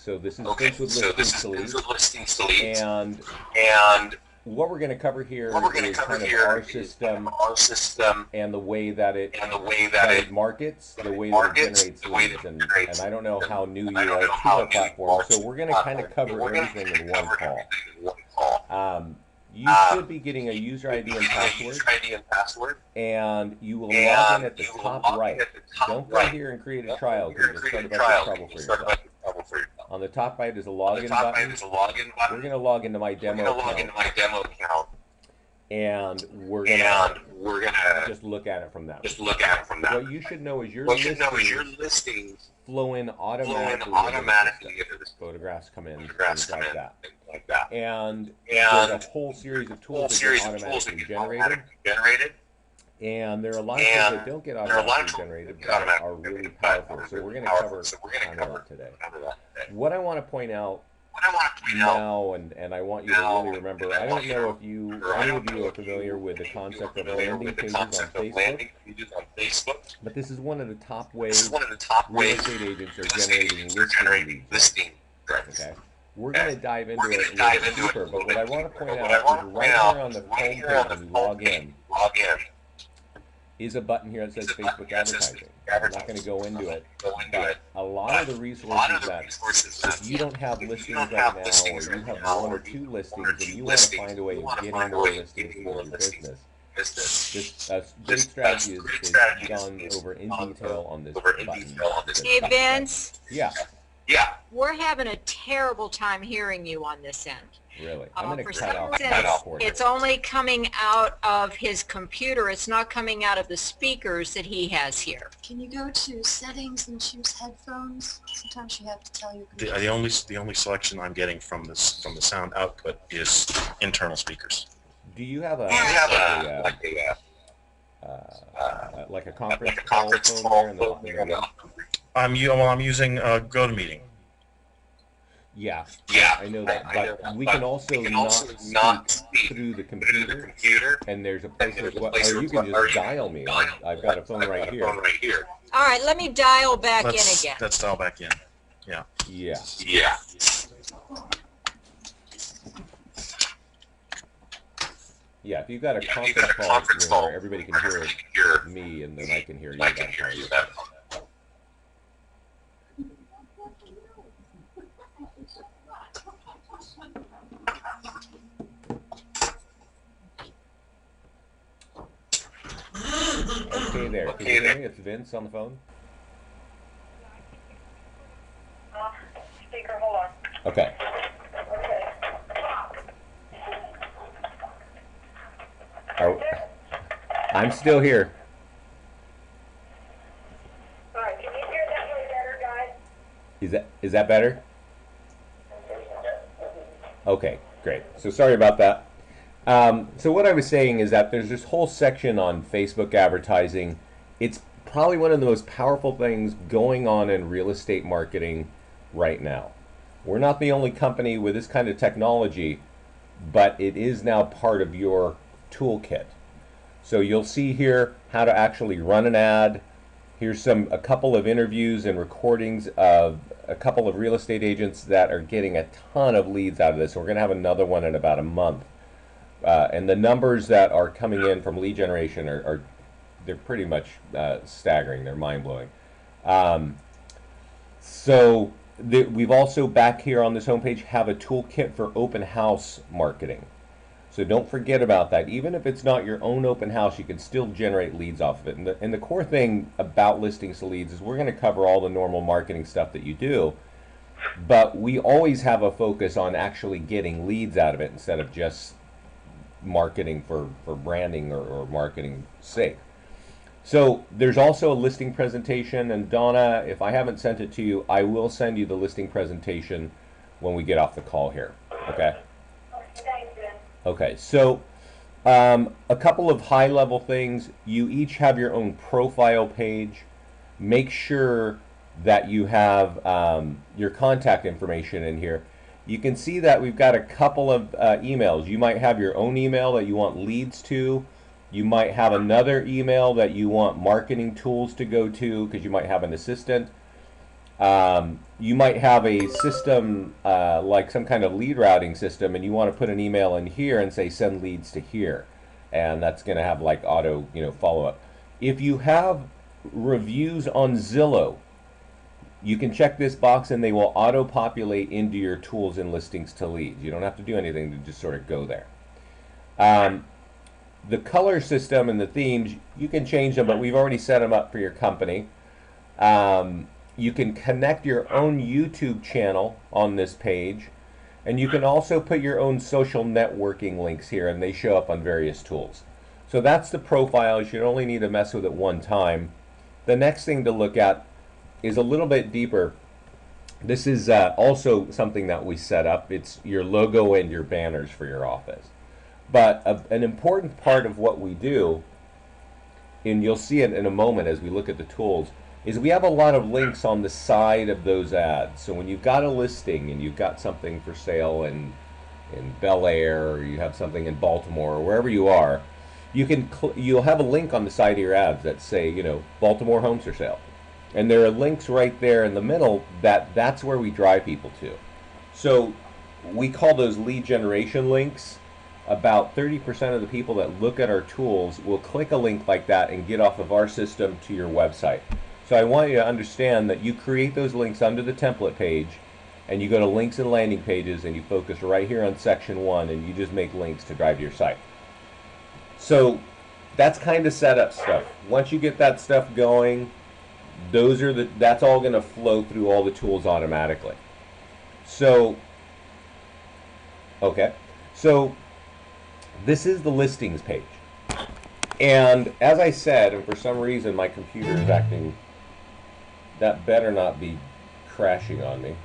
So this is Vince with Listings to Leads. And what we're going to cover here is kind of our system and the way that it markets, the way that it generates leads. And I don't know how new you are to our platform, so we're going to kind of cover everything in one call. You should be getting a user ID and password, and you will log in at the top right. Don't go here and create a trial because you'll start a bunch of trouble for yourself. On the top right is a login button. We're going to log into my demo account, and we're gonna just look at it from that. What you should know is your listings flow in automatically into the photographs come in, things like that. And there's a whole series of tools that get automatically generated. And there are a lot of things that don't get automatically generated but are really powerful. So we're going to cover kind of that today. What I want to point out now, and I want you to really remember, I don't know if any of you are familiar with the concept of landing pages on Facebook, but this is one of the top ways real estate agents are generating listing leads. Okay. We're going to dive into it a little bit deeper, but what I want to point out is right here on the home page when you log in is a button here that says Facebook advertising. I'm not going to go into it, but a lot of the resources that if you don't have listings right now, or you have one or two listings and you want to find a way of getting more listings for your business, this great strategy is gone over in detail on this button. Hey Vince. Yeah. We're having a terrible time hearing you on this end. Really? I'm going to cut off it's only coming out of his computer. It's not coming out of the speakers that he has here. Can you go to settings and choose headphones? Sometimes you have to tell your computer. The only selection I'm getting from the sound output is internal speakers. Do you have like a conference call phone there in the I'm using GoToMeeting. Yeah, I know that, but we can also not speak through the computer, and there's a place where, or you can just dial me. I've got a phone right here. All right, let me dial back in again. Let's dial back in. Yeah. Yeah, if you've got a conference call where everybody can hear me, and then I can hear you, that's fine. Okay there. Can you hear me? It's Vince on the phone. Speaker, hold on. Okay. I'm still here. All right, can you hear that way better, guys? Is that better? Okay, great. So sorry about that. So what I was saying is that there's this whole section on Facebook advertising. It's probably one of the most powerful things going on in real estate marketing right now. We're not the only company with this kind of technology, but it is now part of your toolkit. So you'll see here how to actually run an ad. Here's a couple of interviews and recordings of a couple of real estate agents that are getting a ton of leads out of this. We're going to have another one in about a month. And the numbers that are coming in from lead generation they're pretty much staggering. They're mind-blowing. We've also back here on this homepage have a toolkit for open house marketing. So don't forget about that. Even if it's not your own open house, you can still generate leads off of it. And the core thing about listings to leads is we're going to cover all the normal marketing stuff that you do, but we always have a focus on actually getting leads out of it instead of just marketing for branding or marketing sake. So there's also a listing presentation, and Donna, if I haven't sent it to you, I will send you the listing presentation when we get off the call here. Okay? Okay, so a couple of high-level things. You each have your own profile page. Make sure that you have your contact information in here. You can see that we've got a couple of emails. You might have your own email that you want leads to. You might have another email that you want marketing tools to go to because you might have an assistant. You might have a system like some kind of lead routing system, and you want to put an email in here and say send leads to here, and that's going to have like auto, follow up. If you have reviews on Zillow, you can check this box and they will auto populate into your tools and listings to leads. You don't have to do anything to just sort of go there. The color system and the themes, you can change them, but we've already set them up for your company. You can connect your own YouTube channel on this page, and you can also put your own social networking links here, and they show up on various tools. So that's the profile. You should only need to mess with it one time. The next thing to look at is a little bit deeper. This is also something that we set up. It's your logo and your banners for your office. But an important part of what we do, and you'll see it in a moment as we look at the tools, is we have a lot of links on the side of those ads. So when you've got a listing and you've got something for sale in Bel Air, or you have something in Baltimore, or wherever you are, you'll have a link on the side of your ads that say, Baltimore homes for sale. And there are links right there in the middle that's where we drive people to. So we call those lead generation links. About 30% of the people that look at our tools will click a link like that and get off of our system to your website. So I want you to understand that you create those links under the template page, and you go to links and landing pages, and you focus right here on section 1, and you just make links to drive to your site. So that's kind of setup stuff. Once you get that stuff going, that's all going to flow through all the tools automatically. So, okay. So this is the listings page. And as I said, and for some reason my computer is acting, that better not be crashing on me.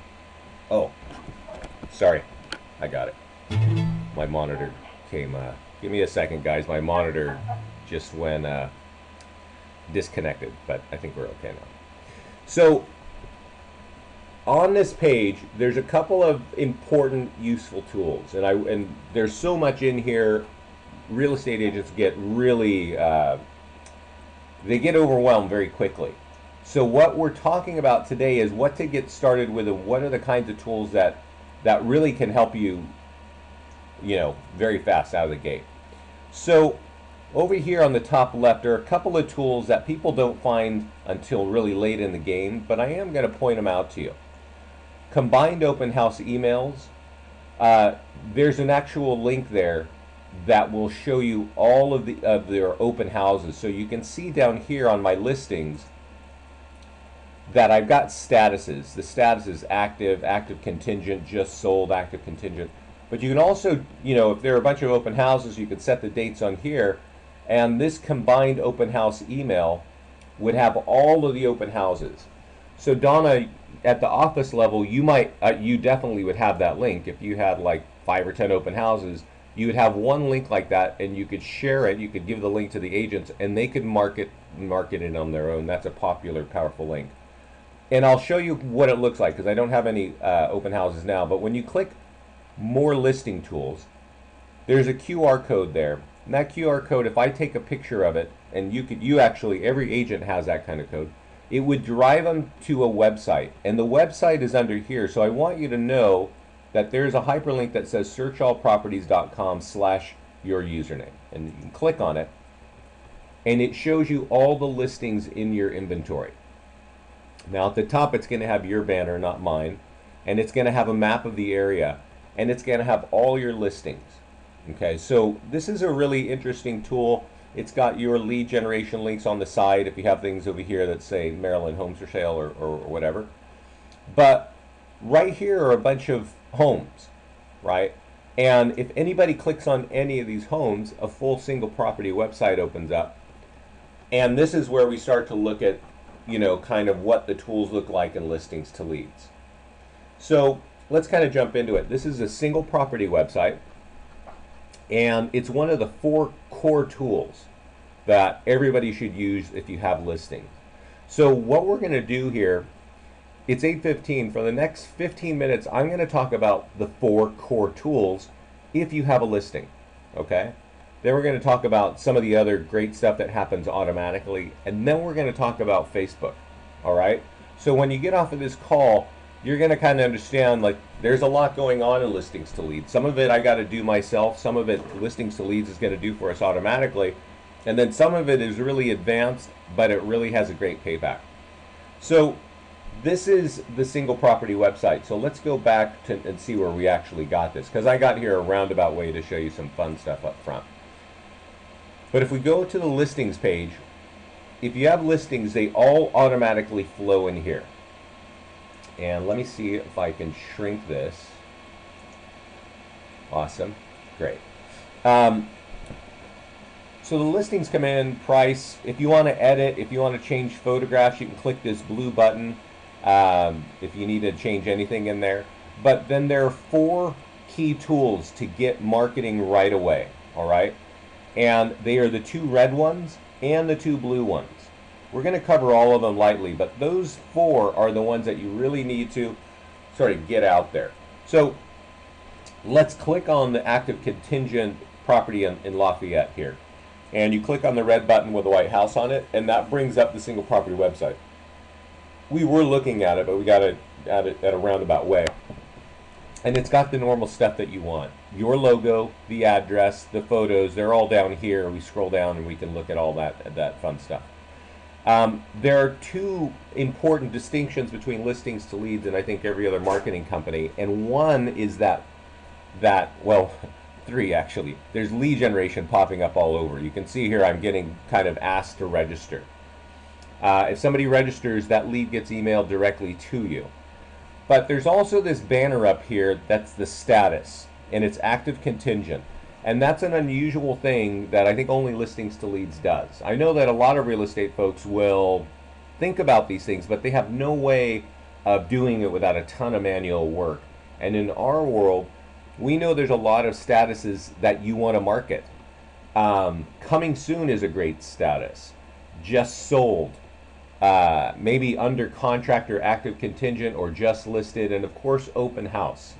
Oh, sorry, I got it. My monitor came, give me a second guys, my monitor just went disconnected, but I think we're okay now. So on this page, there's a couple of important, useful tools, and there's so much in here. Real estate agents get really, they get overwhelmed very quickly. So what we're talking about today is what to get started with, and what are the kinds of tools that really can help you, very fast out of the gate. So over here on the top left are a couple of tools that people don't find until really late in the game, but I am going to point them out to you. Combined open house emails. There's an actual link there that will show you all of their open houses. So you can see down here on my listings that I've got statuses. The status is active, active contingent, just sold, active contingent. But you can also, if there are a bunch of open houses, you could set the dates on here, and this combined open house email would have all of the open houses. So Donna, at the office level, you definitely would have that link. If you had like 5 or 10 open houses, you would have one link like that, and you could share it. You could give the link to the agents, and they could market it on their own. That's a popular, powerful link. And I'll show you what it looks like, because I don't have any open houses now. But when you click more listing tools, there's a QR code there. And that QR code, if I take a picture of it, and every agent has that kind of code, it would drive them to a website, and the website is under here. So I want you to know that there's a hyperlink that says searchallproperties.com/your username, and you can click on it, and it shows you all the listings in your inventory. Now at the top, it's going to have your banner, not mine, and it's going to have a map of the area, and it's going to have all your listings. Okay, so this is a really interesting tool. It's got your lead generation links on the side if you have things over here that say Maryland homes for sale or whatever. But right here are a bunch of homes, right? And if anybody clicks on any of these homes, a full single property website opens up. And this is where we start to look at, kind of what the tools look like in listings to leads. So let's kind of jump into it. This is a single property website, and it's one of the 4 core tools that everybody should use if you have listings. So what we're going to do here, it's 8:15. For the next 15 minutes, I'm going to talk about the 4 core tools if you have a listing, okay? Then we're going to talk about some of the other great stuff that happens automatically, and then we're going to talk about Facebook, all right? So when you get off of this call, you're going to kind of understand, like, there's a lot going on in listings to leads. Some of it I got to do myself. Some of it listings to leads is going to do for us automatically. And then some of it is really advanced, but it really has a great payback. So this is the single property website. So let's go back to and see where we actually got this, because I got here a roundabout way to show you some fun stuff up front. But if we go to the listings page, if you have listings, they all automatically flow in here. And let me see if I can shrink this. Awesome. Great. So the listings come in, price. If you want to edit, if you want to change photographs, you can click this blue button if you need to change anything in there. But then there are 4 key tools to get marketing right away, all right? And they are the 2 red ones and the 2 blue ones. We're going to cover all of them lightly, but those 4 are the ones that you really need to sort of get out there. So let's click on the active contingent property in Lafayette here. And you click on the red button with the white house on it, and that brings up the single property website. We were looking at it, but we got it at a roundabout way. And it's got the normal stuff that you want. Your logo, the address, the photos, they're all down here. We scroll down and we can look at all that fun stuff. There are 2 important distinctions between listings to leads and I think every other marketing company. And one is well, 3 actually. There's lead generation popping up all over. You can see here I'm getting kind of asked to register. If somebody registers, that lead gets emailed directly to you. But there's also this banner up here that's the status, and it's active contingent. And that's an unusual thing that I think only listings to leads does. I know that a lot of real estate folks will think about these things, but they have no way of doing it without a ton of manual work. And in our world, we know there's a lot of statuses that you want to market. Coming soon is a great status. Just sold. Maybe under contract or active contingent or just listed, and of course open house.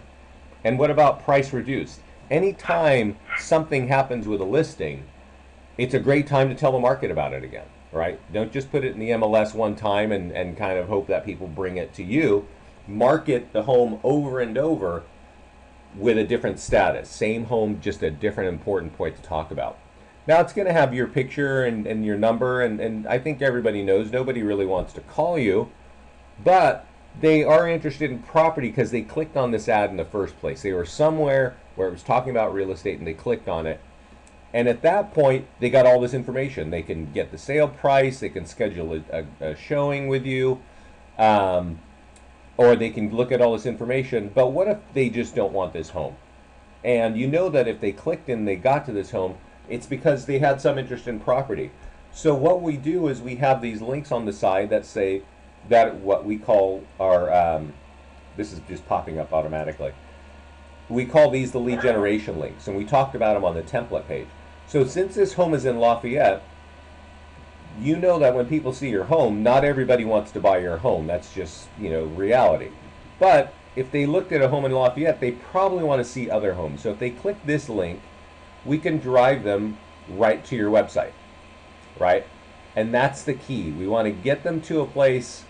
And what about price reduced? Anytime something happens with a listing, it's a great time to tell the market about it again, right? Don't just put it in the MLS one time and kind of hope that people bring it to you. Market the home over and over with a different status. Same home, just a different important point to talk about. Now it's going to have your picture and your number, and I think everybody knows nobody really wants to call you, but they are interested in property because they clicked on this ad in the first place. They were somewhere where it was talking about real estate and they clicked on it. And at that point, they got all this information. They can get the sale price, they can schedule a showing with you, or they can look at all this information. But what if they just don't want this home? And you know that if they clicked and they got to this home, it's because they had some interest in property. So what we do is we have these links on the side that say that what we call our, this is just popping up automatically. We call these the lead generation links, and we talked about them on the template page. So since this home is in Lafayette, you know that when people see your home, not everybody wants to buy your home. That's just, reality. But if they looked at a home in Lafayette, they probably want to see other homes. So if they click this link, we can drive them right to your website, right? And that's the key. We want to get them to a place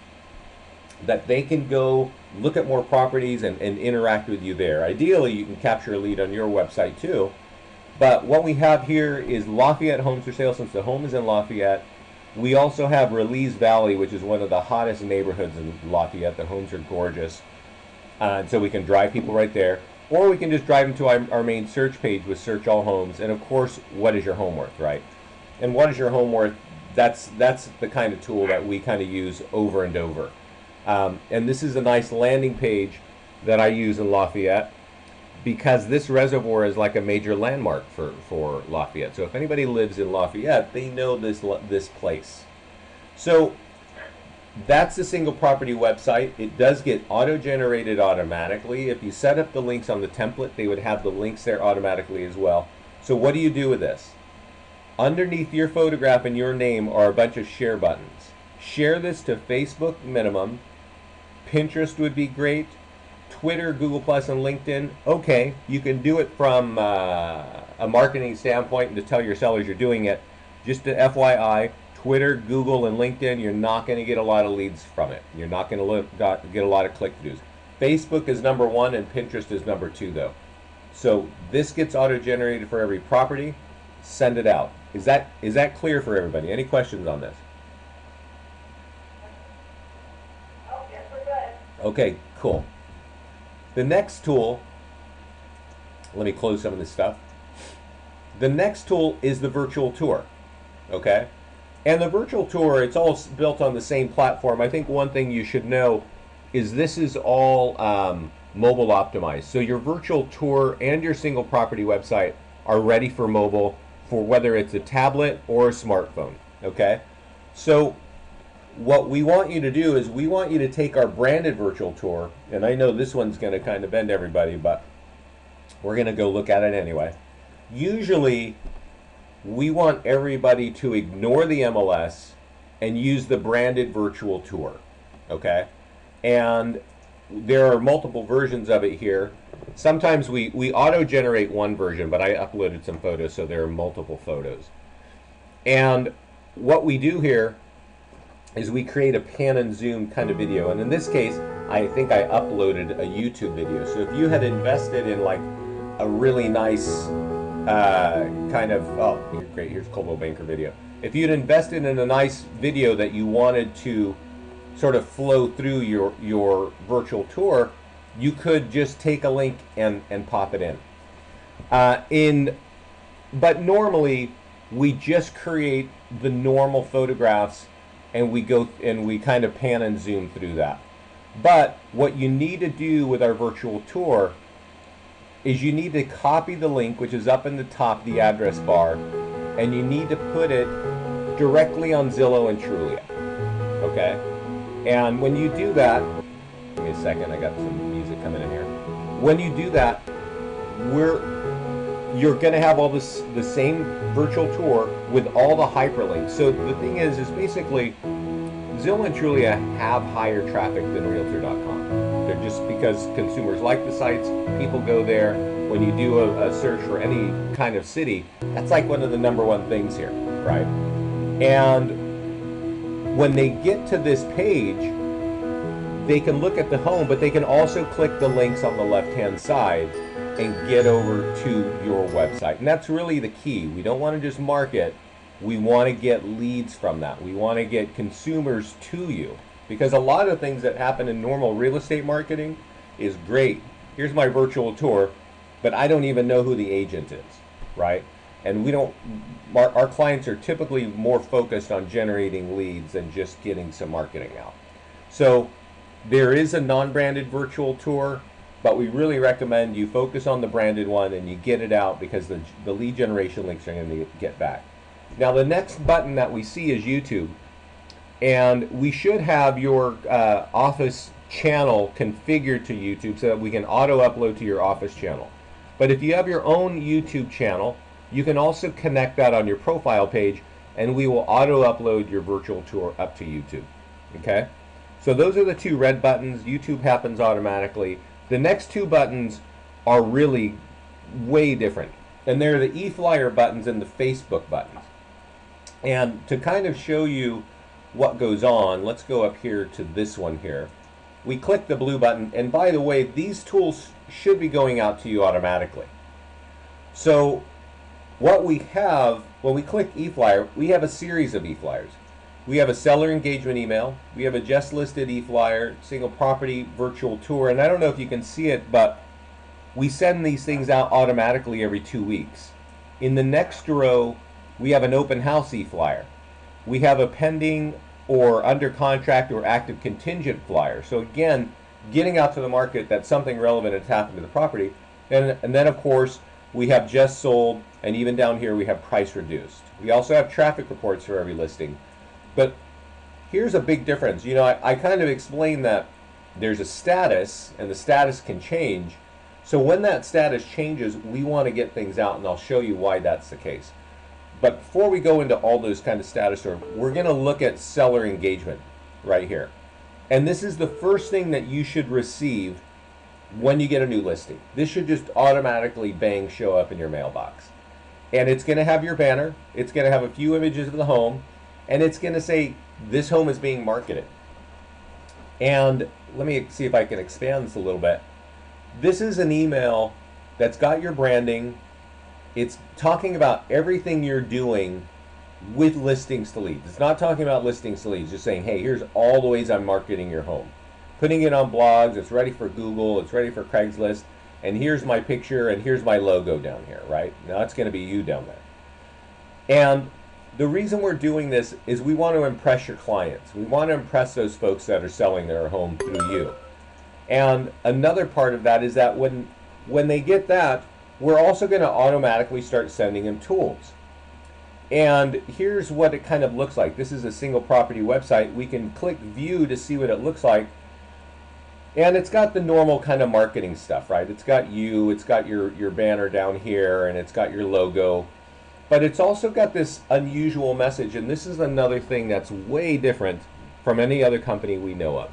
that they can go look at more properties and interact with you there. Ideally, you can capture a lead on your website too. But what we have here is Lafayette Homes for Sale, since the home is in Lafayette. We also have Release Valley, which is one of the hottest neighborhoods in Lafayette. The homes are gorgeous. And so we can drive people right there. Or we can just drive them to our main search page with Search All Homes. And of course, what is your home worth, right? And what is your home worth? That's the kind of tool that we kind of use over and over. And this is a nice landing page that I use in Lafayette because this reservoir is like a major landmark for Lafayette. So if anybody lives in Lafayette, they know this place. So that's the single property website. It does get auto-generated automatically. If you set up the links on the template, they would have the links there automatically as well. So what do you do with this? Underneath your photograph and your name are a bunch of share buttons. Share this to Facebook minimum. Pinterest would be great. Twitter, Google Plus, and LinkedIn. Okay, you can do it from a marketing standpoint and to tell your sellers you're doing it. Just to FYI, Twitter, Google, and LinkedIn, you're not going to get a lot of leads from it. You're not going to get a lot of click-throughs. Facebook is number 1 and Pinterest is number 2 though. So this gets auto-generated for every property. Send it out. Is that clear for everybody? Any questions on this? Oh, yes, we're good. Okay, cool. The next tool, let me close some of this stuff. The next tool is the virtual tour, okay? And the virtual tour, it's all built on the same platform. I think one thing you should know is this is all mobile optimized. So your virtual tour and your single property website are ready for mobile, for whether it's a tablet or a smartphone, okay? So what we want you to do is we want you to take our branded virtual tour, and I know this one's going to kind of bend everybody, but we're going to go look at it anyway. Usually we want everybody to ignore the MLS and use the branded virtual tour, okay? And there are multiple versions of it here. Sometimes we auto-generate one version, but I uploaded some photos, so there are multiple photos. And what we do here is we create a pan and zoom kind of video. And in this case, I think I uploaded a YouTube video. So if you had invested in like a really nice kind of, oh, great, here's Coldwell Banker video. If you'd invested in a nice video that you wanted to sort of flow through your virtual tour, you could just take a link and pop it in. But normally we just create the normal photographs and we go and we kind of pan and zoom through that. But what you need to do with our virtual tour is you need to copy the link, which is up in the top, the address bar, and you need to put it directly on Zillow and Trulia, okay? And when you do that, give me a second, I got some music coming in here. When you do that, you're going to have all the same virtual tour with all the hyperlinks. So the thing is basically Zillow and Trulia have higher traffic than Realtor.com. They're just because consumers like the sites, people go there. When you do a search for any kind of city, that's like one of the #1 things here, right? And when they get to this page, they can look at the home, but they can also click the links on the left-hand side and get over to your website. And that's really the key. We don't want to just market. We want to get leads from that. We want to get consumers to you. Because a lot of things that happen in normal real estate marketing is great. Here's my virtual tour, but I don't even know who the agent is, right? And we don't, our clients are typically more focused on generating leads than just getting some marketing out. So there is a non-branded virtual tour, but we really recommend you focus on the branded one and you get it out because the lead generation links are going to get back. Now the next button that we see is YouTube, and we should have your office channel configured to YouTube so that we can auto upload to your office channel. But if you have your own YouTube channel, you can also connect that on your profile page and we will auto upload your virtual tour up to YouTube. Okay? So those are the two red buttons. YouTube happens automatically. The next two buttons are really way different. And they're the e-flyer buttons and the Facebook buttons. And to kind of show you what goes on, let's go up here to this one here. We click the blue button, and by the way, these tools should be going out to you automatically. So what we have, when we click e-flyer, we have a series of e-flyers. We have a seller engagement email, we have a just listed e-flyer, single property virtual tour, and I don't know if you can see it, but we send these things out automatically every 2 weeks. In the next row, we have an open house e-flyer. We have a pending or under contract or active contingent flyer. So again, getting out to the market that something relevant has happened to the property. And then of course, we have just sold, and even down here we have price reduced. We also have traffic reports for every listing. But here's a big difference. You know, I kind of explained that there's a status, and the status can change. So when that status changes, we want to get things out, and I'll show you why that's the case. But before we go into all those kind of status, we're going to look at seller engagement right here. And this is the first thing that you should receive when you get a new listing. This should just automatically, bang, show up in your mailbox. And it's going to have your banner. It's going to have a few images of the home. and it's going to say this home is being marketed. And let me see if I can expand this a little bit. This is an email that's got your branding. It's talking about everything you're doing with listings to leads. It's not talking about listings to leads, just saying, hey, here's all the ways I'm marketing your home. Putting it on blogs, it's ready for Google, it's ready for Craigslist, and here's my picture and here's my logo down here, right? Now it's going to be you down there. And the reason we're doing this is we want to impress your clients. We want to impress those folks that are selling their home through you. And another part of that is that when they get that, we're also going to automatically start sending them tools. And here's what it kind of looks like. This is a single property website. We can click view to see what it looks like. And it's got the normal kind of marketing stuff, right? It's got you, it's got your banner down here, and it's got your logo. But it's also got this unusual message, and this is another thing that's way different from any other company we know of.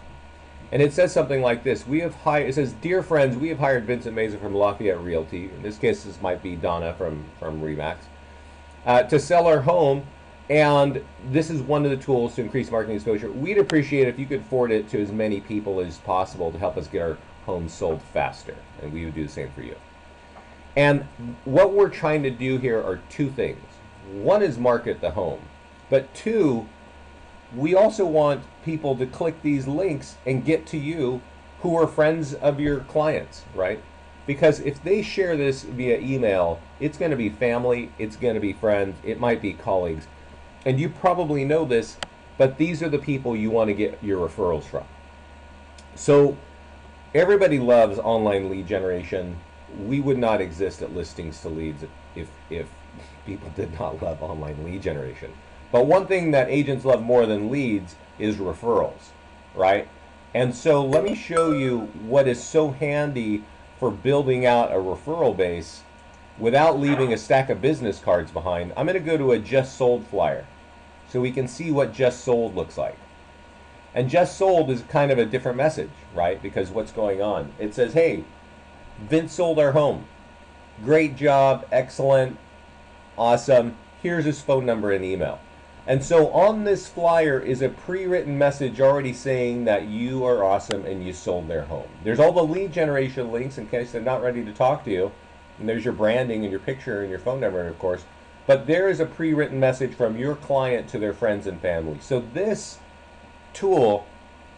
And it says something like this. It says, dear friends, we have hired Vincent Meza from Lafayette Realty. In this case, this might be Donna from Remax. To sell our home, and this is one of the tools to increase marketing exposure. We'd appreciate if you could forward it to as many people as possible to help us get our homes sold faster, and we would do the same for you. And what we're trying to do here are two things. One is market the home, but two, we also want people to click these links and get to you who are friends of your clients, right? Because if they share this via email, it's going to be family, it's going to be friends, it might be colleagues. And you probably know this, but these are the people you want to get your referrals from. So everybody loves online lead generation. We would not exist at Listings to Leads if people did not love online lead generation. But one thing that agents love more than leads is referrals, right? And so let me show you what is so handy for building out a referral base without leaving a stack of business cards behind. I'm going to go to a just sold flyer so we can see what just sold looks like. And just sold is kind of a different message, right? Because what's going on? It says, hey, Vince sold our home. Great job, excellent, awesome. Here's his phone number and email. And so on this flyer is a pre-written message already saying that you are awesome and you sold their home. There's all the lead generation links in case they're not ready to talk to you. And there's your branding and your picture and your phone number, of course. But there is a pre-written message from your client to their friends and family. So this tool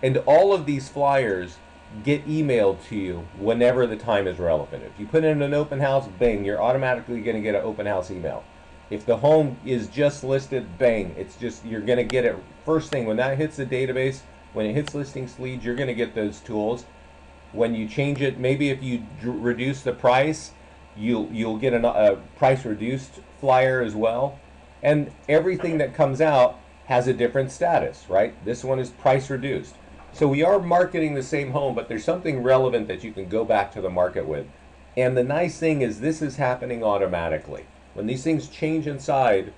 and all of these flyers get emailed to you whenever the time is relevant. If you put in an open house, bang, you're automatically going to get an open house email. If the home is just listed, bang, you're going to get it first thing. When that hits the database, when it hits listings leads, you're going to get those tools. When you change it, maybe if you reduce the price, you'll get a price reduced flyer as well. And everything that comes out has a different status, right? This one is price reduced. So we are marketing the same home, but there's something relevant that you can go back to the market with. And the nice thing is this is happening automatically. When these things change inside,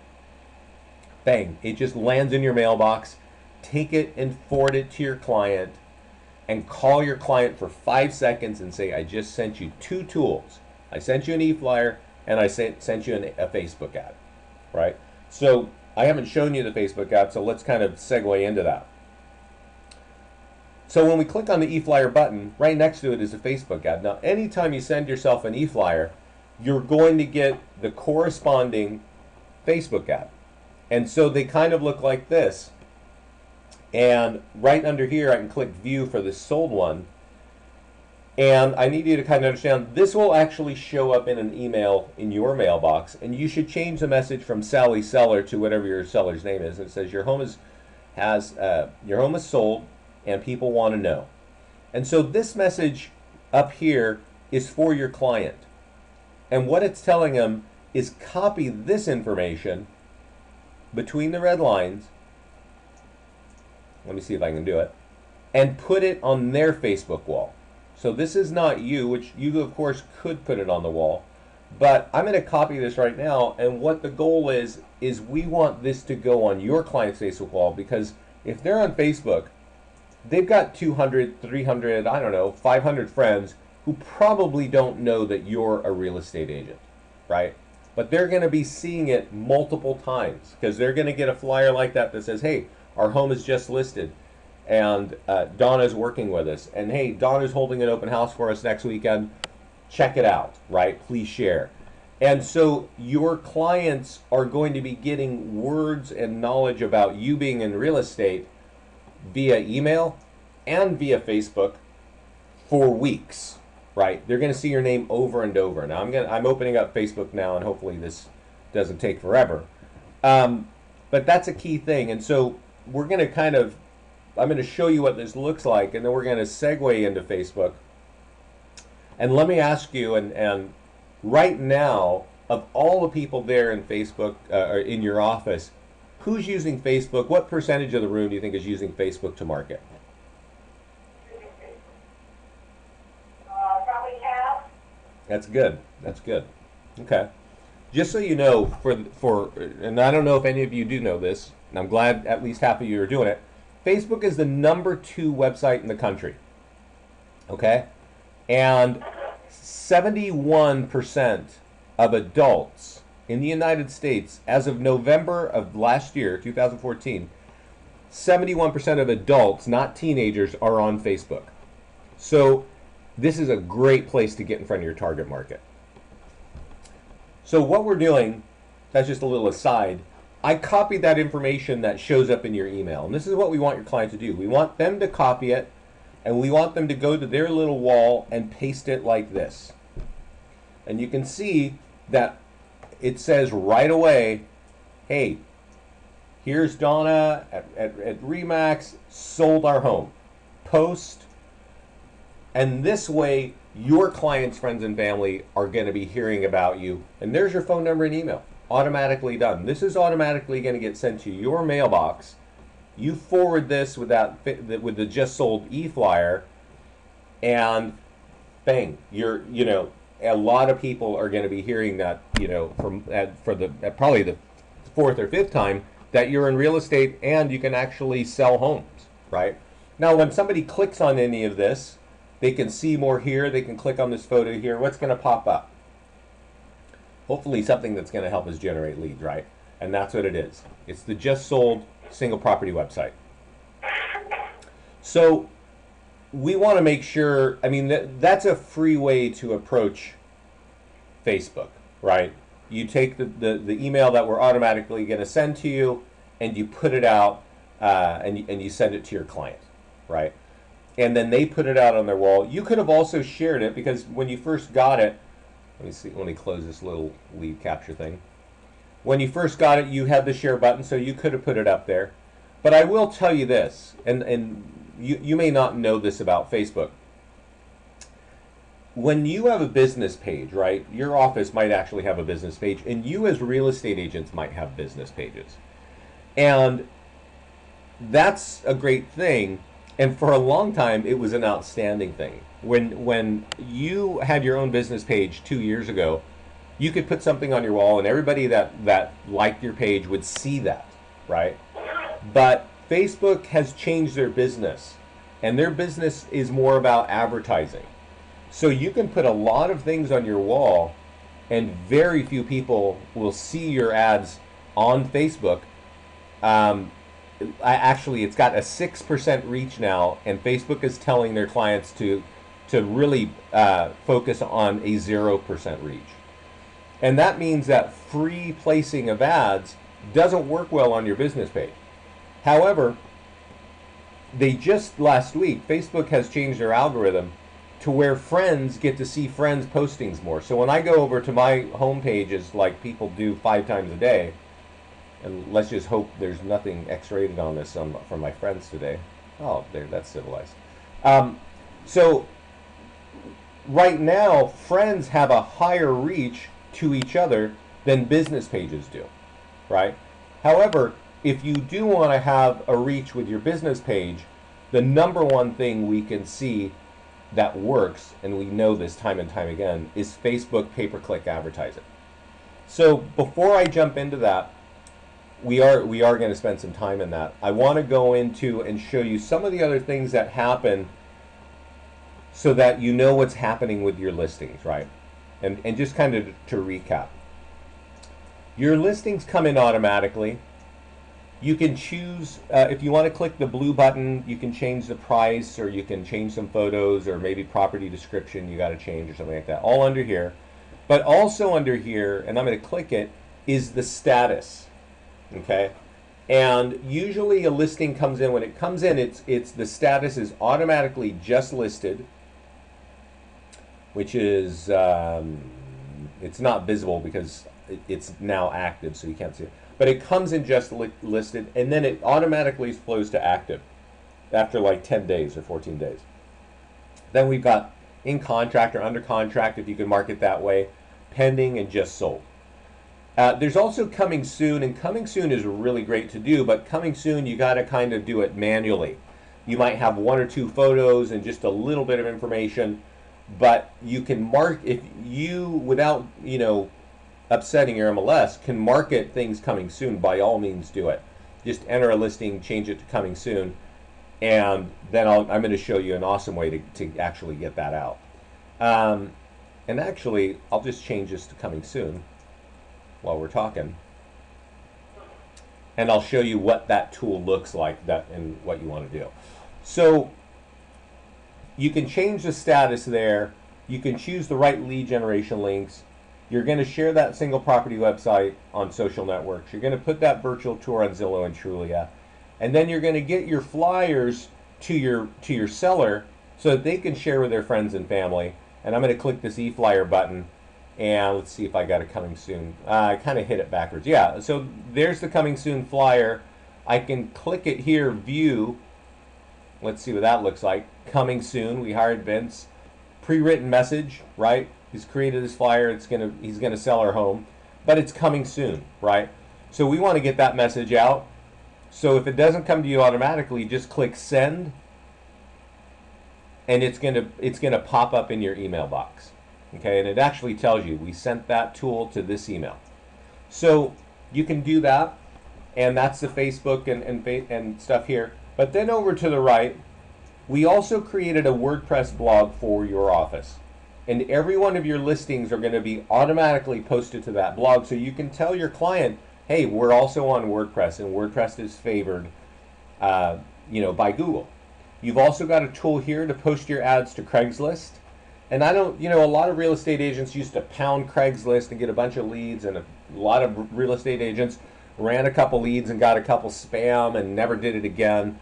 bang, it just lands in your mailbox. Take it and forward it to your client and call your client for 5 seconds and say, I just sent you 2 tools. I sent you an e-flyer and I sent you a Facebook ad, right? So I haven't shown you the Facebook ad, so let's kind of segue into that. So when we click on the e-flyer button, right next to it is a Facebook ad. Now, anytime you send yourself an e-flyer, you're going to get the corresponding Facebook ad. And so they kind of look like this. And right under here, I can click view for the sold one. And I need you to kind of understand, this will actually show up in an email in your mailbox. And you should change the message from Sally Seller to whatever your seller's name is. It says your home is sold and people want to know. And so this message up here is for your client. And what it's telling them is copy this information between the red lines. Let me see if I can do it. And put it on their Facebook wall. So this is not you, which you of course could put it on the wall. But I'm going to copy this right now. And what the goal is we want this to go on your client's Facebook wall. Because if they're on Facebook, they've got 200, 300, I don't know, 500 friends who probably don't know that you're a real estate agent, right? but they're going to be seeing it multiple times because they're going to get a flyer like that that says, hey, our home is just listed, and Donna's working with us, and hey, Donna's holding an open house for us next weekend. Check it out, right? Please share. And so your clients are going to be getting words and knowledge about you being in real estate via email and via Facebook for weeks, right? They're going to see your name over and over. Now I'm opening up Facebook now, and hopefully this doesn't take forever. But that's a key thing. And so we're going to I'm going to show you what this looks like, and then we're going to segue into Facebook. And let me ask you, and right now, of all the people there in Facebook, or in your office, who's using Facebook? What percentage of the room do you think is using Facebook to market? Probably half. That's good. That's good. Okay. Just so you know, and I don't know if any of you do know this, and I'm glad at least half of you are doing it. Facebook is the #2 website in the country. Okay? And 71% of adults in the United States, as of November of last year, 2014, 71% of adults, not teenagers, are on Facebook. So this is a great place to get in front of your target market. So what we're doing, that's just a little aside, I copied that information that shows up in your email. And this is what we want your client to do. We want them to copy it, and we want them to go to their little wall and paste it like this. And you can see that it says right away, hey, here's Donna at Remax, sold our home. Post. And this way, your clients, friends, and family are going to be hearing about you. And there's your phone number and email. Automatically done. This is automatically going to get sent to your mailbox. You forward this with the just sold e-flyer, and bang, a lot of people are going to be hearing that, for probably the 4th or 5th time that you're in real estate and you can actually sell homes, right? Now, when somebody clicks on any of this, they can see more here. They can click on this photo here. What's going to pop up? Hopefully something that's going to help us generate leads, right? And that's what it is. It's the just sold single property website. So we want to make sure, that's a free way to approach Facebook, right? You take the email that we're automatically going to send to you, and you put it out, and you send it to your client, right? And then they put it out on their wall. You could have also shared it, because when you first got it, let me close this little lead capture thing. When you first got it, you had the share button, so you could have put it up there. But I will tell you this, and you may not know this about Facebook. When you have a business page, right, your office might actually have a business page, and you as real estate agents might have business pages. And that's a great thing, and for a long time, it was an outstanding thing. When you had your own business page 2 years ago, you could put something on your wall, and everybody that liked your page would see that, right? But Facebook has changed their business, and their business is more about advertising. So you can put a lot of things on your wall, and very few people will see your ads on Facebook. Actually, it's got a 6% reach now, and Facebook is telling their clients to really focus on a 0% reach. And that means that free placing of ads doesn't work well on your business page. However, they just last week, Facebook has changed their algorithm to where friends get to see friends' postings more. So when I go over to my homepage, as like people do 5 times a day, and let's just hope there's nothing X-rated on this from my friends today. Oh, there, that's civilized. So right now, friends have a higher reach to each other than business pages do, right? However, if you do want to have a reach with your business page, the #1 thing we can see that works, and we know this time and time again, is Facebook pay-per-click advertising. So before I jump into that, we are going to spend some time in that. I want to go into and show you some of the other things that happen so that you know what's happening with your listings, right? And just kind of to recap. Your listings come in automatically. You can choose, if you want to click the blue button, you can change the price, or you can change some photos, or maybe property description you got to change or something like that. All under here. But also under here, and I'm going to click it, is the status. Okay? And usually a listing comes in, when it comes in, it's the status is automatically just listed, which is, it's not visible because it's now active, so you can't see it. But it comes in just listed, and then it automatically flows to active after like 10 days or 14 days. Then we've got in contract or under contract, if you can mark it that way, pending, and just sold. There's also coming soon, and coming soon is really great to do, but coming soon you got to kind of do it manually. You might have 1 or 2 photos and just a little bit of information, but you can mark, if you, without, you know, upsetting your MLS, can market things coming soon, by all means do it. Just enter a listing, change it to coming soon, and then I'm going to show you an awesome way to actually get that out. And actually, I'll just change this to coming soon while we're talking, and I'll show you what that tool looks like and what you want to do. So you can change the status there. You can choose the right lead generation links. You're going to share that single property website on social networks. You're going to put that virtual tour on Zillow and Trulia, and then you're going to get your flyers to your seller so that they can share with their friends and family. And I'm going to click this e-flyer button, and let's see if I got it coming soon. I kind of hit it backwards. Yeah, so there's the coming soon flyer. I can click it here, view. Let's see what that looks like. Coming soon. We hired Vince. Pre-written message, right? He's created this flyer. He's gonna sell our home, but it's coming soon, right? So we want to get that message out. So if it doesn't come to you automatically, just click send, and it's gonna pop up in your email box, okay? And it actually tells you we sent that tool to this email. So you can do that, and that's the Facebook and stuff here. But then over to the right, we also created a WordPress blog for your office. And every one of your listings are going to be automatically posted to that blog, so you can tell your client, hey, we're also on WordPress, and WordPress is favored by Google. You've also got a tool here to post your ads to Craigslist. And I don't, a lot of real estate agents used to pound Craigslist and get a bunch of leads, and a lot of real estate agents ran a couple leads and got a couple spam and never did it again.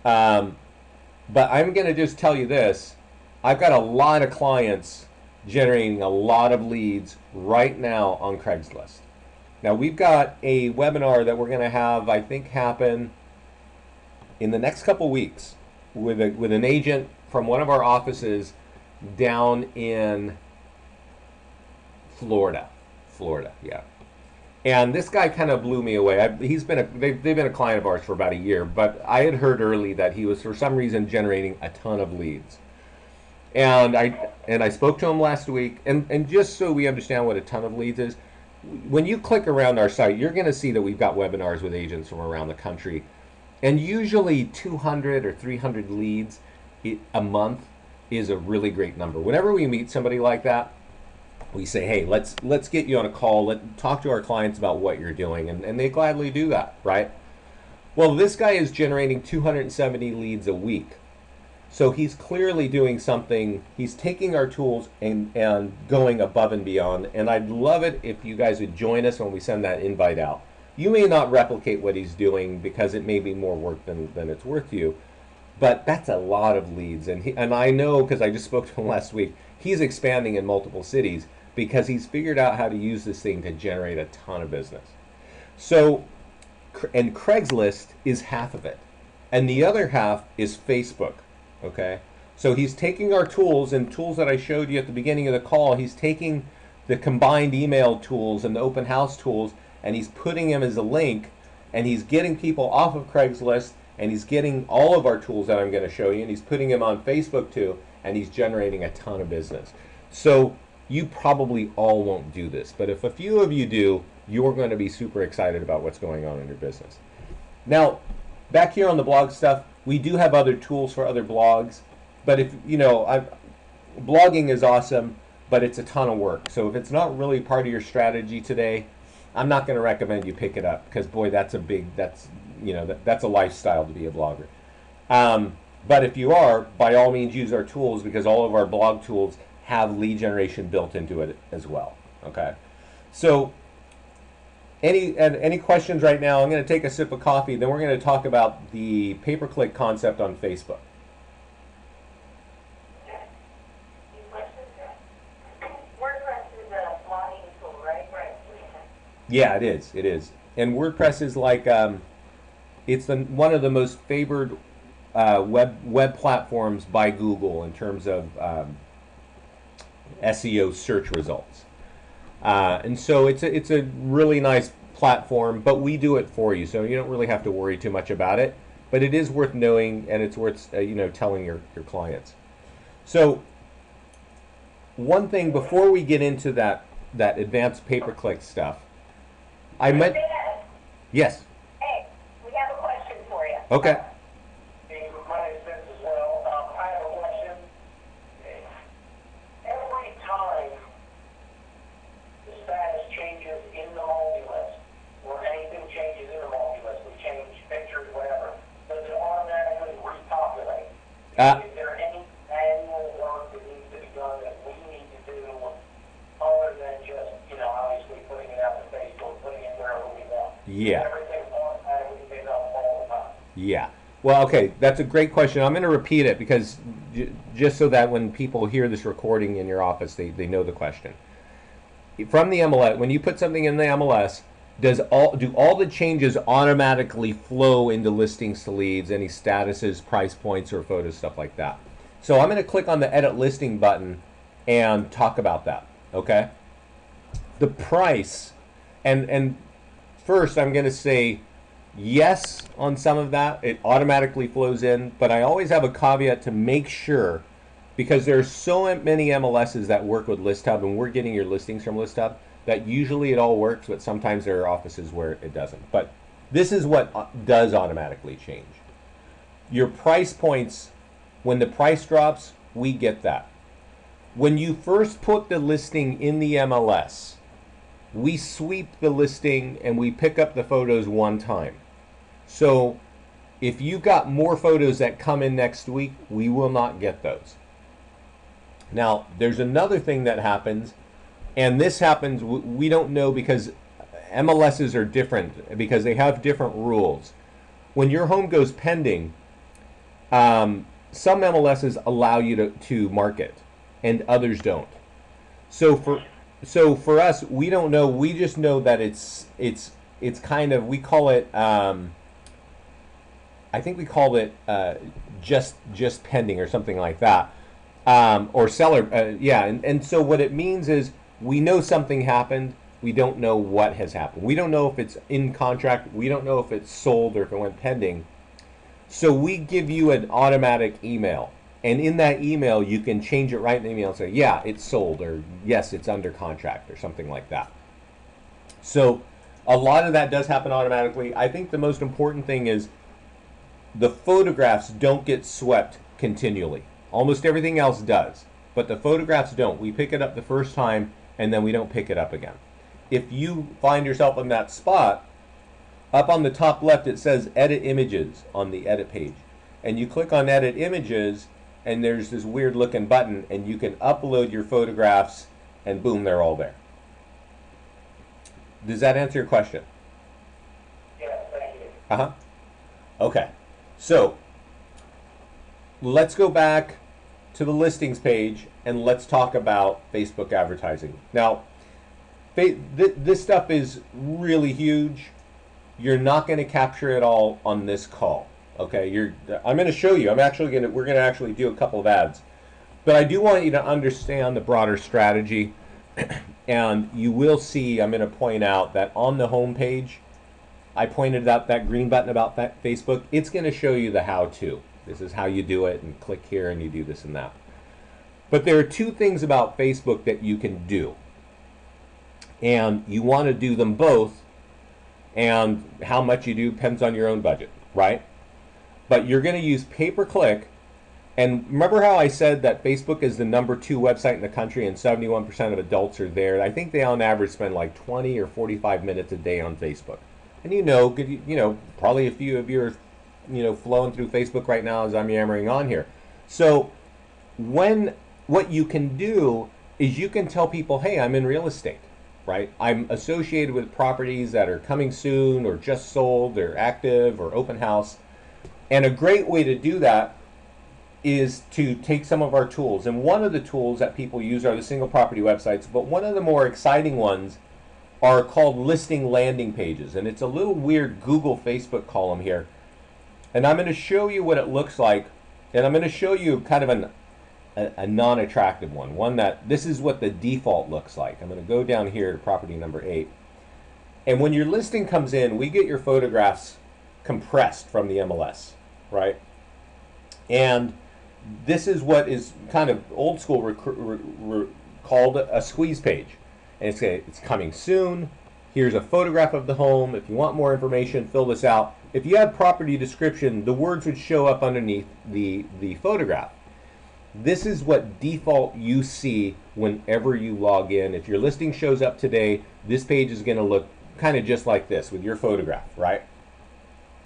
But I'm going to just tell you this. I've got a lot of clients generating a lot of leads right now on Craigslist. Now we've got a webinar that we're going to have, I think, happen in the next couple weeks with an agent from one of our offices down in Florida, yeah. And this guy kind of blew me away. They've been a client of ours for about a year, but I had heard early that he was for some reason generating a ton of leads. And I spoke to him last week, and just so we understand what a ton of leads is, when you click around our site, you're going to see that we've got webinars with agents from around the country, and usually 200 or 300 leads a month is a really great number. Whenever we meet somebody like that, we say, hey, let's get you on a call, talk to our clients about what you're doing, and they gladly do that, right? Well, this guy is generating 270 leads a week. So he's clearly doing something. He's taking our tools and going above and beyond. And I'd love it if you guys would join us when we send that invite out. You may not replicate what he's doing because it may be more work than it's worth to you. But that's a lot of leads. And I know, because I just spoke to him last week, he's expanding in multiple cities because he's figured out how to use this thing to generate a ton of business. So, and Craigslist is half of it. And the other half is Facebook. Okay, so he's taking our tools and tools that I showed you at the beginning of the call. He's taking the combined email tools and the open house tools, and he's putting them as a link, and he's getting people off of Craigslist, and he's getting all of our tools that I'm going to show you, and he's putting them on Facebook too, and he's generating a ton of business. So you probably all won't do this, but if a few of you do, you're going to be super excited about what's going on in your business. Now, back here on the blog stuff, we do have other tools for other blogs, but if blogging is awesome, but it's a ton of work. So if it's not really part of your strategy today, I'm not going to recommend you pick it up because, boy, that's a that's a lifestyle to be a blogger. But if you are, by all means, use our tools because all of our blog tools have lead generation built into it as well. Okay, so any questions right now? I'm going to take a sip of coffee, then we're going to talk about the pay-per-click concept on Facebook. WordPress is a blogging tool, right? Right. Yeah, it is. It is, and WordPress is like it's one of the most favored web platforms by Google in terms of SEO search results. And so it's a really nice platform, but we do it for you, so you don't really have to worry too much about it. But it is worth knowing, and it's worth telling your clients. So one thing before we get into that advanced pay-per-click stuff, yes. Hey, we have a question for you. Okay. Hey, my name's Vince as well. I have a question. Every time the status changes in the multi-list, or anything changes in the multi-list, we change pictures, whatever, does it automatically repopulate? Is there any manual work that needs to be done that we need to do other than just, obviously putting it out to Facebook, putting it wherever we want? Yeah. Everything's automatically picked up all the time. Yeah. Well, okay, that's a great question. I'm going to repeat it because just so that when people hear this recording in your office, they know the question. From the MLS, when you put something in the MLS, do all the changes automatically flow into listings to leads, any statuses, price points, or photos, stuff like that? So I'm going to click on the Edit Listing button and talk about that, okay? The price, and first I'm going to say yes on some of that. It automatically flows in, but I always have a caveat to make sure, because there's so many MLSs that work with ListHub, and we're getting your listings from ListHub, that usually it all works, but sometimes there are offices where it doesn't. But this is what does automatically change. Your price points, when the price drops, we get that. When you first put the listing in the MLS, we sweep the listing and we pick up the photos one time. So if you got more photos that come in next week, we will not get those. Now, there's another thing that happens, and this happens, we don't know because MLSs are different, because they have different rules. When your home goes pending, some MLSs allow you to market, and others don't. So for us, we don't know. We just know that it's kind of, we call it, I think we called it just pending or something like that, or seller. Yeah, and so what it means is we know something happened. We don't know what has happened. We don't know if it's in contract. We don't know if it's sold or if it went pending. So we give you an automatic email. And in that email, you can change it right in the email and say, yeah, it's sold, or yes, it's under contract, or something like that. So a lot of that does happen automatically. I think the most important thing is the photographs don't get swept continually. Almost everything else does, but the photographs don't. We pick it up the first time, and then we don't pick it up again. If you find yourself in that spot, up on the top left, it says Edit Images on the Edit page. And you click on Edit Images, and there's this weird looking button, and you can upload your photographs, and boom, they're all there. Does that answer your question? Yes, thank you. Uh-huh. Okay. So let's go back to the listings page, and let's talk about Facebook advertising. Now, this stuff is really huge. You're not going to capture it all on this call. Okay, I'm going to show you. We're going to actually do a couple of ads, but I do want you to understand the broader strategy. And you will see, I'm going to point out that on the home page, I pointed out that green button about that Facebook. It's going to show you the how-to. This is how you do it, and click here and you do this and that. But there are two things about Facebook that you can do, and you want to do them both, and how much you do depends on your own budget, right? But you're going to use pay-per-click And remember how I said that Facebook is the #2 website in the country and 71% of adults are there? I think they on average spend like 20 or 45 minutes a day on Facebook. And probably a few of you are, flowing through Facebook right now as I'm yammering on here. So what you can do is you can tell people, hey, I'm in real estate, right? I'm associated with properties that are coming soon or just sold or active or open house. And a great way to do that is to take some of our tools. And one of the tools that people use are the single property websites, but one of the more exciting ones are called listing landing pages. And it's a little weird Google Facebook column here. And I'm going to show you what it looks like. And I'm going to show you kind of a non-attractive one that this is what the default looks like. I'm going to go down here to property number 8. And when your listing comes in, we get your photographs compressed from the MLS, right? And this is what is kind of old school called a squeeze page. And it's coming soon. Here's a photograph of the home. If you want more information, fill this out. If you have property description, the words would show up underneath the photograph. This is what default you see whenever you log in. If your listing shows up today, this page is going to look kind of just like this with your photograph, right?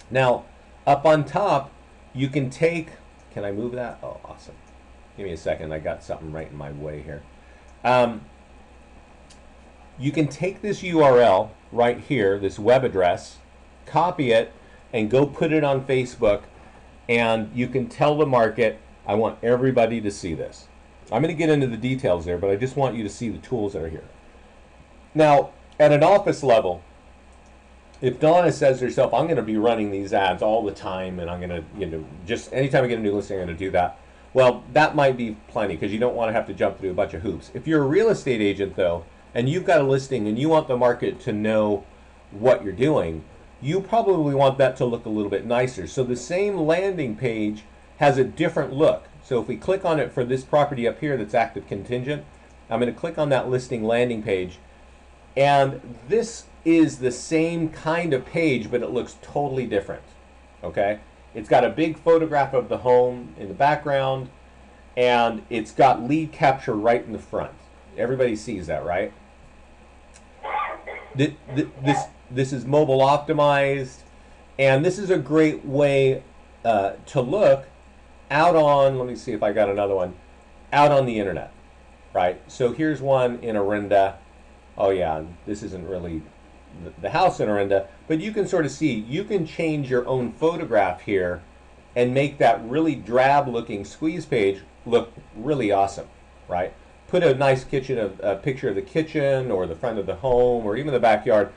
Now, up on top, you can take, can I move that? Oh, awesome. Give me a second. I got something right in my way here. You can take this URL right here, this web address, copy it, and go put it on Facebook, and you can tell the market, I want everybody to see this. I'm going to get into the details there, but I just want you to see the tools that are here. Now, at an office level, if Donna says to herself, I'm going to be running these ads all the time, and I'm going to, just anytime I get a new listing, I'm going to do that. Well, that might be plenty, because you don't want to have to jump through a bunch of hoops. If you're a real estate agent, though, and you've got a listing and you want the market to know what you're doing, you probably want that to look a little bit nicer. So the same landing page has a different look. So if we click on it for this property up here that's active contingent, I'm going to click on that listing landing page, and this is the same kind of page, but it looks totally different. Okay, it's got a big photograph of the home in the background, and it's got lead capture right in the front. Everybody sees that, right? This is mobile optimized, and this is a great way to look out on, let me see if I got another one, out on the internet, right? So here's one in Orinda. Oh yeah, this isn't really the house in Orinda, but you can sort of see, you can change your own photograph here and make that really drab looking squeeze page look really awesome, right? Put a nice kitchen, a picture of the kitchen or the front of the home or even the backyard,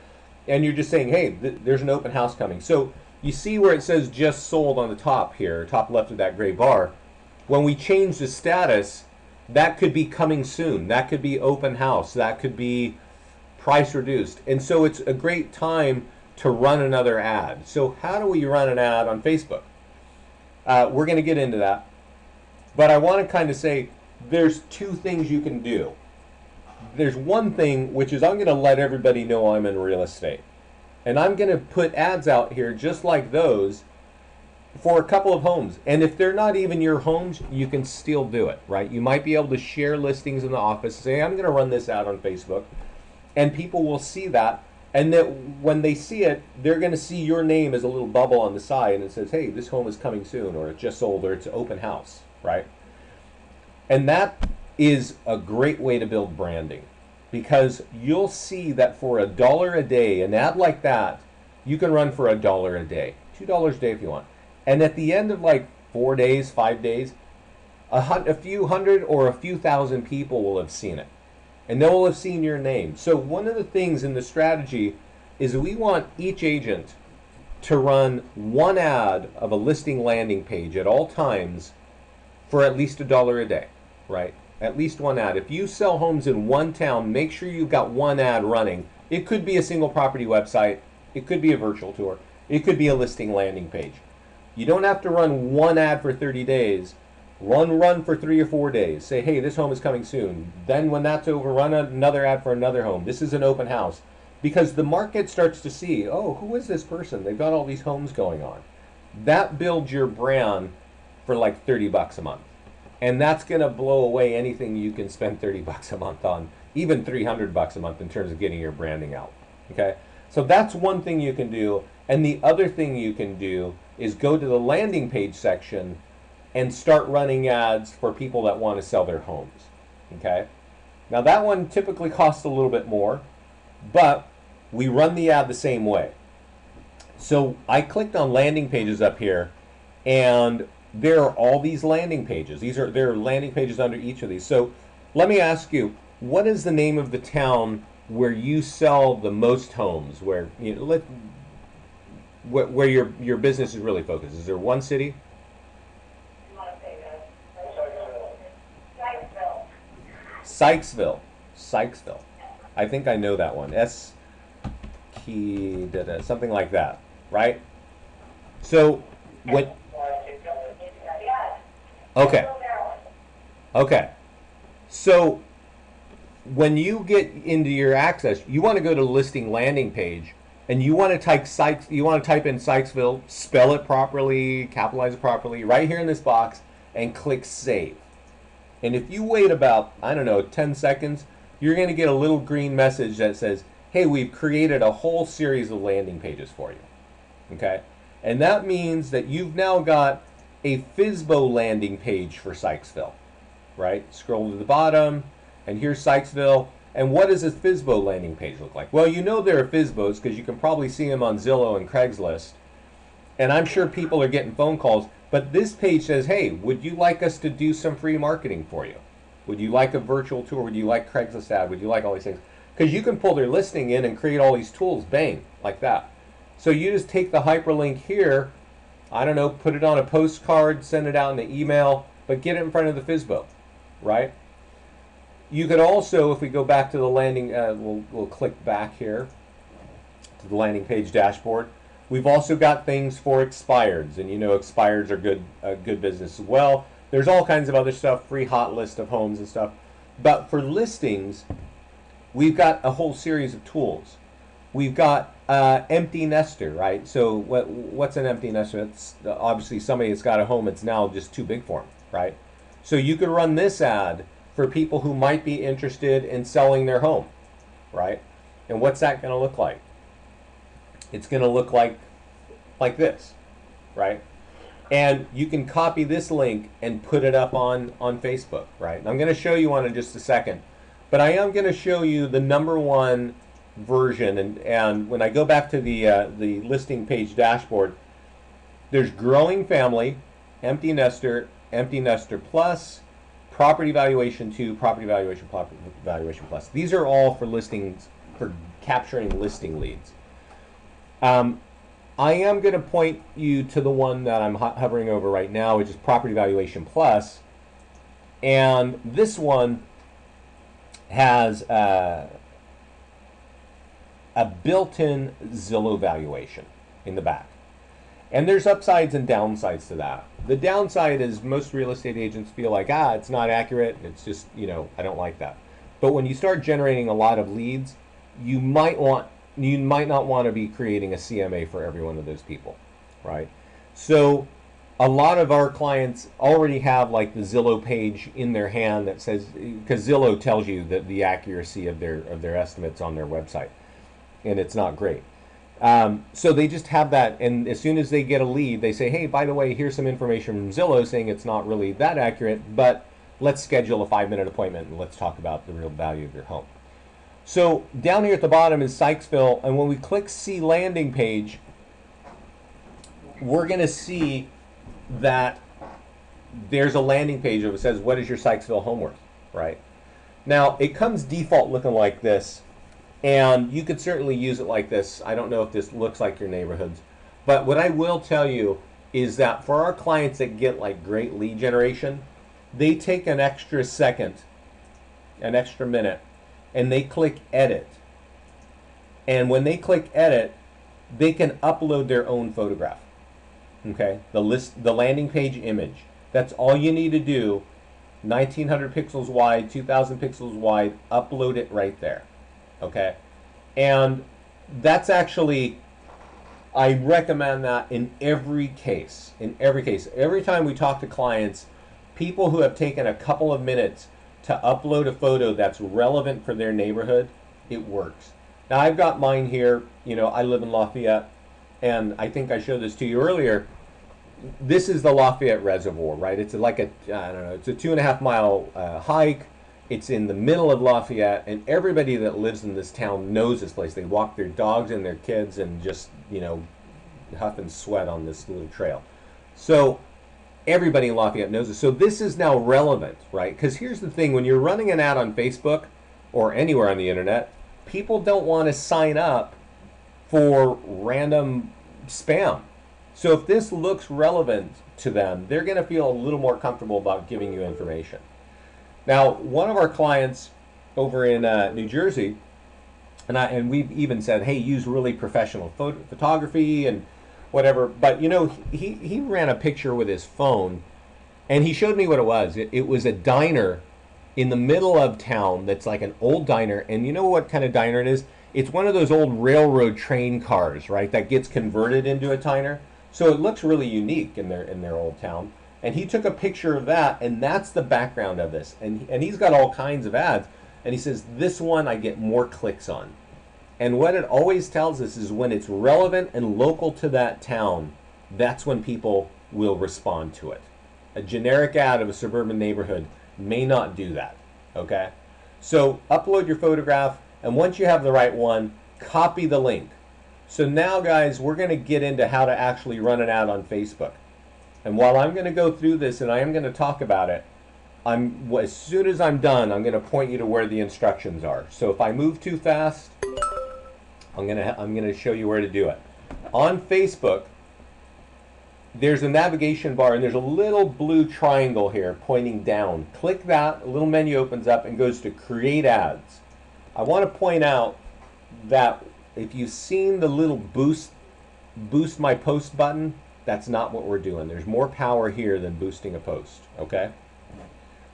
and you're just saying, hey, there's an open house coming. So you see where it says just sold on the top here, top left of that gray bar. When we change the status, that could be coming soon. That could be open house. That could be price reduced. And so it's a great time to run another ad. So how do we run an ad on Facebook? We're going to get into that. But I want to kind of say there's two things you can do. There's one thing, which is I'm going to let everybody know I'm in real estate. And I'm going to put ads out here just like those for a couple of homes. And if they're not even your homes, you can still do it, right? You might be able to share listings in the office, say, I'm going to run this out on Facebook. And people will see that. And that when they see it, they're going to see your name as a little bubble on the side. And it says, hey, this home is coming soon, or it just sold, or it's an open house, right? And that is a great way to build branding, because you'll see that for $1 a day, an ad like that, you can run for $1 a day, $2 a day if you want. And at the end of like 4 days, 5 days, a few hundred or a few thousand people will have seen it. And they will have seen your name. So one of the things in the strategy is we want each agent to run one ad of a listing landing page at all times for at least $1 a day, right? At least one ad. If you sell homes in one town, make sure you've got one ad running. It could be a single property website. It could be a virtual tour. It could be a listing landing page. You don't have to run one ad for 30 days. Run for 3 or 4 days. Say, hey, this home is coming soon. Then when that's over, run another ad for another home. This is an open house. Because the market starts to see, oh, who is this person? They've got all these homes going on. That builds your brand for like 30 bucks a month. And that's going to blow away anything you can spend 30 bucks a month on, even 300 bucks a month in terms of getting your branding out. Okay? So that's one thing you can do. And the other thing you can do is go to the landing page section and start running ads for people that want to sell their homes. Okay? Now that one typically costs a little bit more, but we run the ad the same way. So I clicked on landing pages up here, and there are all these landing pages. There are landing pages under each of these. So let me ask you, what is the name of the town where you sell the most homes, where where your business is really focused? Is there one city? You want to say that? Sykesville. Sykesville. Sykesville. I think I know that one. Something like that, right? So when okay. Okay. So when you get into your access, you want to go to listing landing page, and you want to type in Sykesville, spell it properly, capitalize it properly, right here in this box, and click save. And if you wait about, I don't know, 10 seconds, you're going to get a little green message that says, hey, we've created a whole series of landing pages for you. Okay? And that means that you've now got a FSBO landing page for Sykesville, right? Scroll to the bottom, and here's Sykesville. And what does a FSBO landing page look like? Well, you know there are FSBOs because you can probably see them on Zillow and Craigslist. And I'm sure people are getting phone calls. But this page says, hey, would you like us to do some free marketing for you? Would you like a virtual tour? Would you like Craigslist ad? Would you like all these things? Because you can pull their listing in and create all these tools, bang, like that. So you just take the hyperlink here, I don't know, put it on a postcard, send it out in an email, but get it in front of the FSBO, right? You could also, if we go back to the landing, we'll click back here to the landing page dashboard. We've also got things for expireds, and you know expireds are good business as well. There's all kinds of other stuff, free hot list of homes and stuff. But for listings, we've got a whole series of tools. We've got empty nester, right? So what's an empty nester? It's obviously somebody that's got a home that's now just too big for them, right? So you could run this ad for people who might be interested in selling their home, right? And what's that going to look like? It's going to look like this, right? And you can copy this link and put it up on Facebook, right? And I'm going to show you one in just a second, but I am going to show you the +1 version. And when I go back to the listing page dashboard, there's growing family, empty nester plus, property valuation 2, property valuation plus. These are all for listings, for capturing listing leads. I am going to point you to the one that I'm hovering over right now, which is property valuation plus. And this one has a built-in Zillow valuation in the back. And there's upsides and downsides to that. The downside is most real estate agents feel like, it's not accurate. It's just, I don't like that. But when you start generating a lot of leads, you might not want to be creating a CMA for every one of those people, right? So a lot of our clients already have like the Zillow page in their hand that says, because Zillow tells you that the accuracy of their estimates on their website, and it's not great. So they just have that, and as soon as they get a lead, they say, hey, by the way, here's some information from Zillow saying it's not really that accurate, but let's schedule a 5-minute appointment and let's talk about the real value of your home. So down here at the bottom is Sykesville, and when we click See Landing Page, we're going to see that there's a landing page that says, what is your Sykesville home worth, right? Now, it comes default looking like this, and you could certainly use it like this. I don't know if this looks like your neighborhoods, but what I will tell you is that for our clients that get like great lead generation, they take an extra second, an extra minute, and they click edit. And when they click edit, they can upload their own photograph. Okay, the landing page image. That's all you need to do. 1900 pixels wide, 2000 pixels wide, upload it right there. Okay, and that's actually I recommend that in every case. In every case. Every time we talk to clients, people who have taken a couple of minutes to upload a photo that's relevant for their neighborhood, it works. Now I've got mine here. You know, I live in Lafayette, and I think I showed this to you earlier. This is the Lafayette Reservoir, right? It's like a, I don't know, it's a 2.5 mile hike. It's in the middle of Lafayette, and everybody that lives in this town knows this place. They walk their dogs and their kids and just, you know, huff and sweat on this little trail. So everybody in Lafayette knows it. So this is now relevant, right? Because here's the thing, when you're running an ad on Facebook or anywhere on the internet, people don't want to sign up for random spam. So if this looks relevant to them, they're going to feel a little more comfortable about giving you information. Now, one of our clients over in New Jersey, and we've even said, hey, use really professional photography and whatever. But you know, he ran a picture with his phone, and he showed me what it was. It was a diner in the middle of town that's like an old diner. And you know what kind of diner it is? It's one of those old railroad train cars, right, that gets converted into a diner. So it looks really unique in their old town. And he took a picture of that, and that's the background of this. And he's got all kinds of ads. And he says, this one I get more clicks on. And what it always tells us is when it's relevant and local to that town, that's when people will respond to it. A generic ad of a suburban neighborhood may not do that, okay? So upload your photograph, and once you have the right one, copy the link. So now, guys, we're going to get into how to actually run an ad on Facebook. And while I'm going to go through this and I am going to talk about it, as soon as I'm done, I'm going to point you to where the instructions are. So if I move too fast, I'm going to show you where to do it. On Facebook, there's a navigation bar, and there's a little blue triangle here pointing down. Click that, a little menu opens up and goes to Create Ads. I want to point out that if you've seen the little boost my post button, that's not what we're doing. There's more power here than boosting a post, okay?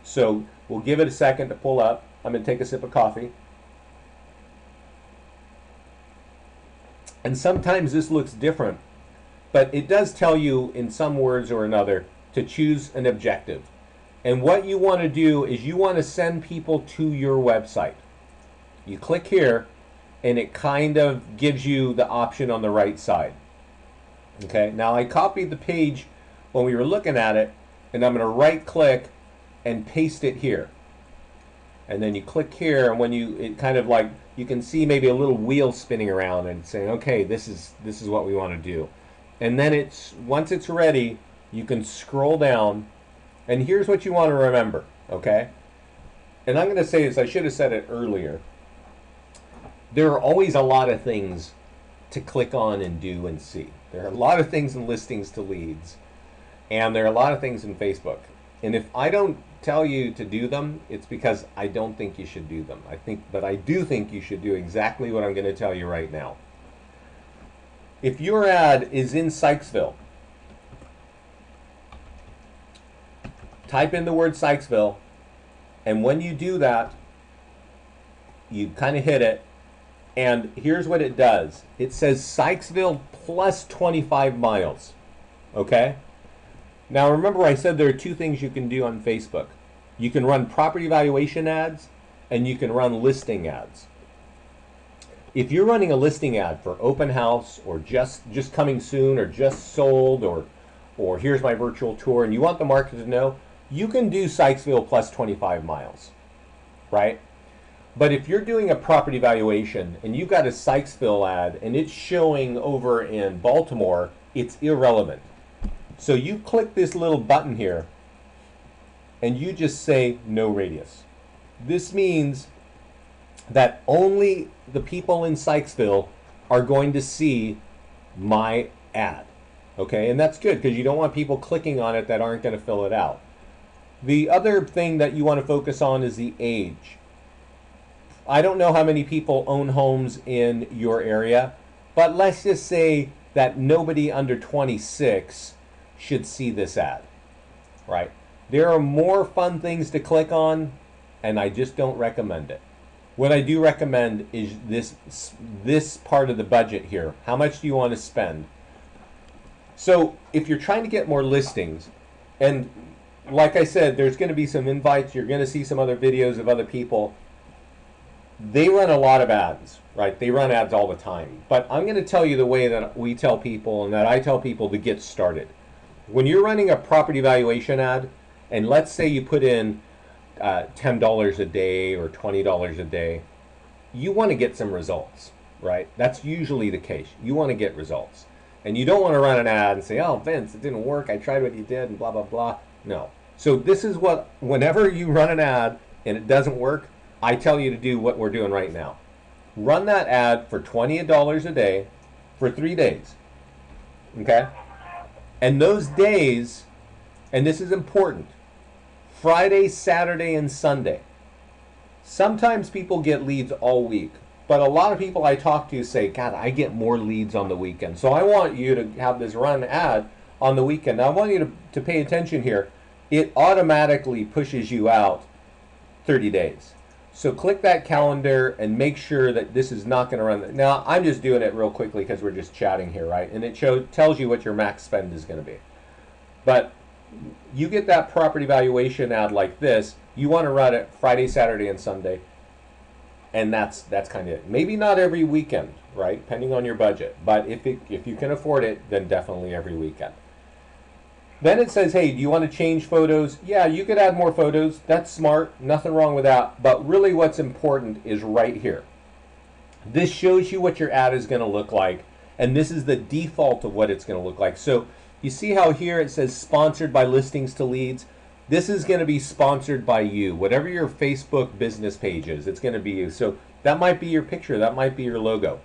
So we'll give it a second to pull up. I'm going to take a sip of coffee. And sometimes this looks different, but it does tell you in some words or another to choose an objective. And what you want to do is you want to send people to your website. You click here, and it kind of gives you the option on the right side. Okay, now I copied the page when we were looking at it, and I'm going to right click and paste it here. And then you click here, and when it kind of like, you can see maybe a little wheel spinning around and saying, okay, this is what we want to do. And then once it's ready, you can scroll down, and here's what you want to remember, okay? And I'm going to say this, I should have said it earlier. There are always a lot of things to click on and do and see. There are a lot of things in listings to leads, and there are a lot of things in Facebook. And if I don't tell you to do them, it's because I don't think you should do them. But I do think you should do exactly what I'm going to tell you right now. If your ad is in Sykesville, type in the word Sykesville, and when you do that, you kind of hit it, and here's what it does. It says Sykesville plus 25 miles, okay? Now remember, I said there are two things you can do on Facebook. You can run property valuation ads, and you can run listing ads. If you're running a listing ad for open house, or just coming soon, or just sold, or here's my virtual tour, and you want the market to know, you can do Sykesville plus 25 miles, right? But if you're doing a property valuation and you've got a Sykesville ad and it's showing over in Baltimore, it's irrelevant. So you click this little button here and you just say no radius. This means that only the people in Sykesville are going to see my ad. Okay, and that's good because you don't want people clicking on it that aren't going to fill it out. The other thing that you want to focus on is the age. I don't know how many people own homes in your area, but let's just say that nobody under 26 should see this ad, right? There are more fun things to click on, and I just don't recommend it. what I do recommend is this part of the budget here. How much do you want to spend? So if you're trying to get more listings, and like I said, there's going to be some invites, you're going to see some other videos of other people. They run a lot of ads, right? They run ads all the time. But I'm going to tell you the way that we tell people and that I tell people to get started. When you're running a property valuation ad, and let's say you put in $10 a day or $20 a day, you want to get some results, right? That's usually the case. You want to get results. And you don't want to run an ad and say, oh, Vince, it didn't work. I tried what you did and blah, blah, blah. No. So this is what, whenever you run an ad and it doesn't work, I tell you to do what we're doing right now. Run that ad for $20 a day for 3 days. Okay? And those days, and this is important, Friday, Saturday, and Sunday. Sometimes people get leads all week, but a lot of people I talk to say, God, I get more leads on the weekend. So I want you to have this run ad on the weekend. Now I want you to pay attention here. It automatically pushes you out 30 days. So click that calendar and make sure that this is not going to run. Now I'm just doing it real quickly because we're just chatting here, right? And it tells you what your max spend is going to be. But you get that property valuation ad like this, you want to run it Friday, Saturday, and Sunday, and that's kind of it. Maybe not every weekend, right? Depending on your budget, but if you can afford it, then definitely every weekend. Then it says, hey, do you want to change photos? Yeah, you could add more photos. That's smart. Nothing wrong with that. But really what's important is right here. This shows you what your ad is going to look like, and this is the default of what it's going to look like. So you see how here it says sponsored by listings to leads? This is going to be sponsored by you. Whatever your Facebook business page is, it's going to be you. So that might be your picture. That might be your logo.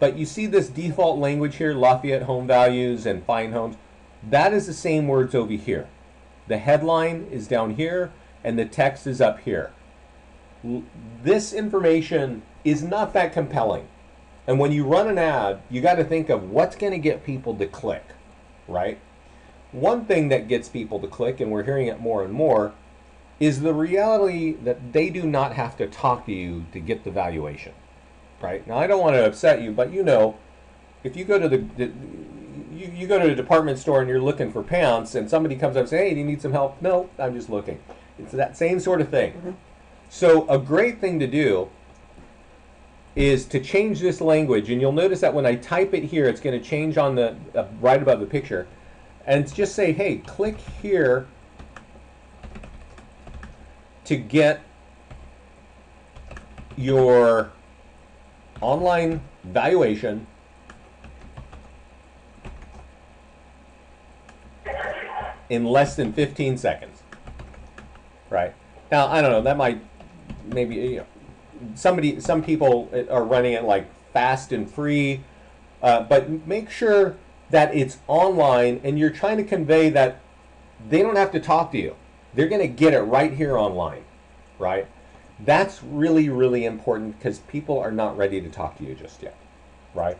But you see this default language here, Lafayette Home Values and Fine Homes. That is the same words over here. The headline is down here and the text is up here. This information is not that compelling. And when you run an ad, you got to think of what's going to get people to click, right? One thing that gets people to click, and we're hearing it more and more, is the reality that they do not have to talk to you to get the valuation, right? Now, I don't want to upset you, but you know, if you go to you go to a department store and you're looking for pants, and somebody comes up and says, hey, do you need some help? No, I'm just looking. It's that same sort of thing. Mm-hmm. So a great thing to do is to change this language, and you'll notice that when I type it here, it's going to change on the right above the picture, and just say, hey, click here to get your online valuation in less than 15 seconds, right? Now, I don't know, that might, maybe, you know, some people are running it like fast and free, but make sure that it's online and you're trying to convey that they don't have to talk to you. They're going to get it right here online, right? That's really, really important because people are not ready to talk to you just yet, right?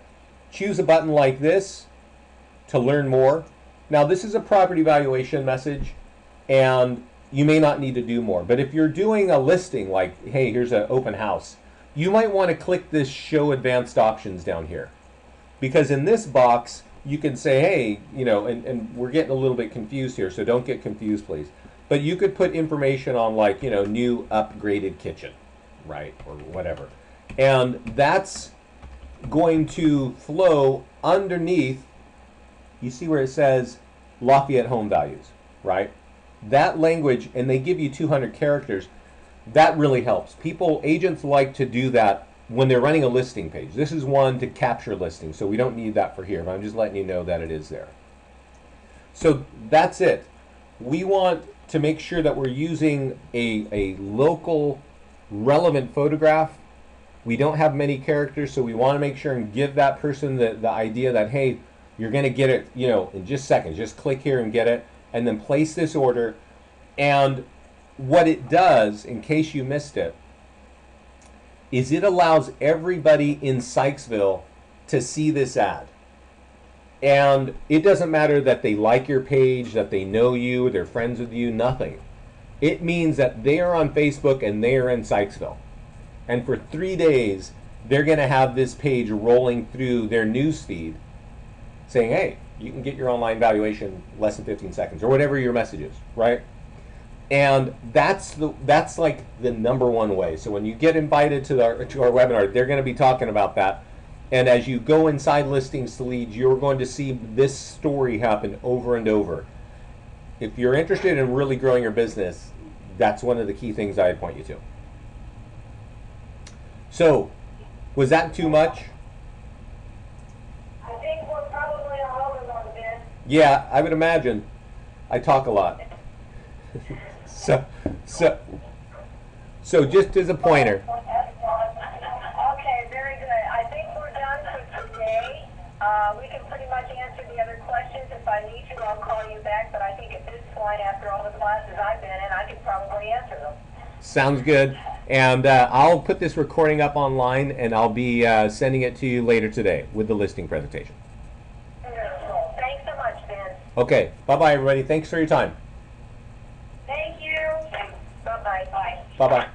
Choose a button like this to learn more. Now, this is a property valuation message, and you may not need to do more. But if you're doing a listing like, hey, here's an open house, you might want to click this Show Advanced Options down here. Because in this box, you can say, hey, you know, and we're getting a little bit confused here, so don't get confused, please. But you could put information on, like, you know, new upgraded kitchen, right, or whatever. And that's going to flow underneath. You see where it says Lafayette Home Values, right? That language, and they give you 200 characters, that really helps. Agents like to do that when they're running a listing page. This is one to capture listings, so we don't need that for here, but I'm just letting you know that it is there. So that's it. We want to make sure that we're using a local relevant photograph. We don't have many characters, so we want to make sure and give that person the idea that, hey, you're going to get it, you know, in just seconds. Just click here and get it, and then place this order. And what it does, in case you missed it, is it allows everybody in Sykesville to see this ad. And it doesn't matter that they like your page, that they know you, they're friends with you, nothing. It means that they are on Facebook and they are in Sykesville. And for 3 days, they're going to have this page rolling through their news feed saying, hey, you can get your online valuation less than 15 seconds, or whatever your message is, right? And that's like the number one way. So when you get invited to our webinar, they're going to be talking about that. And as you go inside Listings to Leads, you're going to see this story happen over and over. If you're interested in really growing your business, that's one of the key things I'd point you to. So, was that too much? I think we're probably all over on Ben. Yeah, I would imagine. I talk a lot. So just as a pointer. Okay, very good. I think we're done for today. We can pretty much answer the other questions. If I need to, I'll call you back. But I think at this point, after all the classes I've been in, I can probably answer them. Sounds good. And I'll put this recording up online, and I'll be sending it to you later today with the listing presentation. Wonderful. Thanks so much, Ben. Okay. Bye-bye, everybody. Thanks for your time. Thank you. Bye-bye. Bye. Bye-bye.